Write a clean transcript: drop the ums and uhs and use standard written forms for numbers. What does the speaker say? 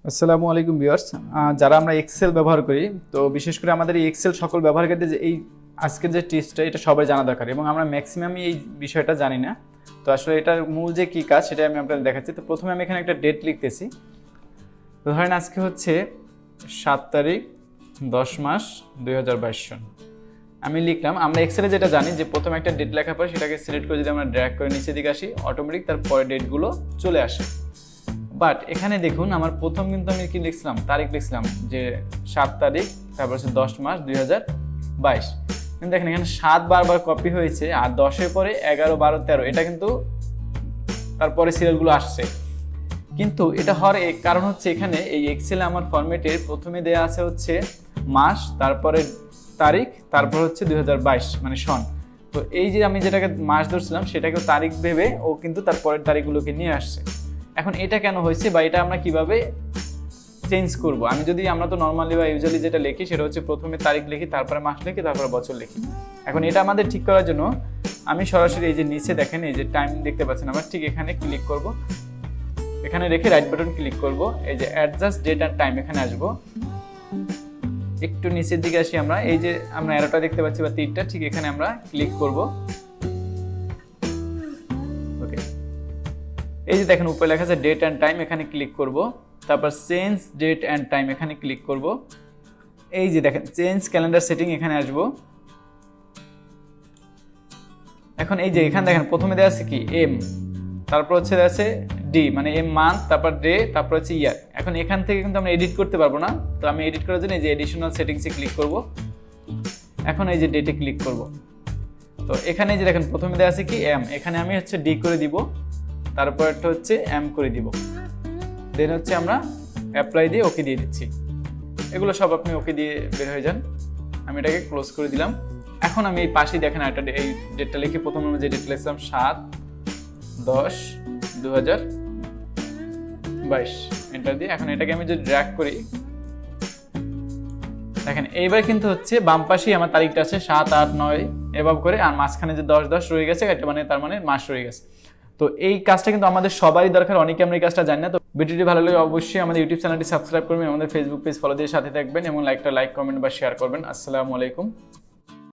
আসসালামু আলাইকুম ভিউয়ার্স, যারা আমরা এক্সেল ব্যবহার করি তো বিশেষ করে আমাদের এই এক্সেল সকল ব্যবহারকারীদের যে এই আজকের যে টিপসটা এটা সবাই জানা দরকার এবং আমরা ম্যাক্সিমামই এই বিষয়টা জানি না। তো আসলে এটার মূল যে কী কাজ সেটা আমি আপনাদের দেখাচ্ছি। তো প্রথমে আমি এখানে একটা ডেট লিখতেছি। তো ধরেন আজকে হচ্ছে 7 তারিখ 10 মাস 2022 সন। আমি লিখলাম। আমরা এক্সেলে যেটা জানি যে প্রথমে একটা ডেট লেখার পর সেটাকে সিলেক্ট করে যদি আমরা ড্র্যাগ করে নিচের দিকে আসি অটোমেটিক তার পরে ডেটগুলো চলে আসে। বাট এখানে দেখুন আমার প্রথম কিন্তু আমি কি লিখছিলাম, তারিখ লিখছিলাম যে 7 তারিখ, তারপর হচ্ছে 10 মাস 2022। কিন্তু দেখেন এখানে 7 বারবার কপি হয়েছে আর 10-এর পরে 11, 12, 13 এটা কিন্তু তারপরে সিরিয়ালগুলো আসছে। কিন্তু এটা হওয়ার কারণ হচ্ছে এখানে এই এক্সেলে আমার ফরম্যাটের প্রথমে দেয়া আছে হচ্ছে মাস, তারপরে তারিখ, তারপর হচ্ছে 2022 মানে সন। তো এই যে আমি যেটাকে মাস ধরছিলাম সেটাকে তারিখ ভেবে ও কিন্তু তারপরের তারিখগুলোকে নিয়ে আসছে। এখন এটা কেন হয়েছে বা এটা আমরা কিভাবে চেঞ্জ করব? আমরা তো নর্মালি বা ইউজুয়ালি যেটা লিখি সেটা হচ্ছে প্রথমে তারিখ লিখি, তারপরে মাস লিখি, তারপরে বছর লিখি। এখন এটা আমাদের ঠিক করার জন্য আমি সরাসরি এই যে নিচে দেখেন এই যে টাইম দেখতে পাচ্ছেন, আমরা ঠিক এখানে ক্লিক করব, এখানে রেখে রাইট বাটন ক্লিক করব, এই যে অ্যাডজাস্ট ডেট অ্যান্ড টাইম এখানে আসবো। একটু নিচের দিকে আসি, আমরা এই যে আমরা অ্যারোটা দেখতে পাচ্ছি বা তীরটা, ঠিক এখানে আমরা ক্লিক করব। ওকে, এই যে দেখেন উপরে লেখা আছে ডেট অ্যান্ড টাইম, এখানে ক্লিক করব। তারপর চেঞ্জ ডেট অ্যান্ড টাইম এখানে ক্লিক করব। এই যে দেখেন চেঞ্জ ক্যালেন্ডার সেটিং এখানে আসব। এখন এই যে এখানে দেখেন প্রথমে দেওয়া আছে কি এম, তারপর হচ্ছে দেওয়া আছে ডি মানে এম মান্থ, তারপর ডে, তারপর হচ্ছে ইয়ার। এখন এখান থেকে কিন্তু আমরা এডিট করতে পারবো না, তো আমি এডিট করার জন্য এই যে এডিশনাল সেটিংসে ক্লিক করব। এখন এই যে ডেটে ক্লিক করব। তো এখানে যে দেখেন প্রথমে দেওয়া আছে কি এম, এখানে আমি হচ্ছে ডি করে দিব, তারপর একটা হচ্ছে এম করে দিব, দেন হচ্ছে আমরা অ্যাপ্লাই দিয়ে ওকে দিয়ে দিচ্ছি। এগুলো সব আপনি ওকে দিয়ে বের হয়ে যান। আমি এটাকে ক্লোজ করে দিলাম। এখন আমি এই পাশেই দেখেন একটা এই ডেটটা লিখে প্রথমে আমরা যে ডেট লিখলাম 7/10/2022 এন্টার দিয়ে এখন এটাকে আমি যদি ড্র্যাগ করি দেখেন এইবার কিন্তু হচ্ছে বাম পাশেই আমার তারিখটা আছে 7, 8, 9 এভাবে করে, আর মাঝখানে যে 10 রয়ে গেছে এটা মানে তার মানে মাস রয়ে গেছে। তো এই কাজটা কিন্তু আমাদের সবারই দরকার, অনেকে আমরা এই কাজটা জানি না। তো ভিডিওটি ভালো লাগে অবশ্যই আমাদের ইউটিউব চ্যানেলটি সাবস্ক্রাইব করবেন, আমাদের ফেসবুক পেজ ফলো দিয়ে সাথে থাকবেন এবং লাইক কমেন্ট বা শেয়ার করবেন। আসসালামু আলাইকুম।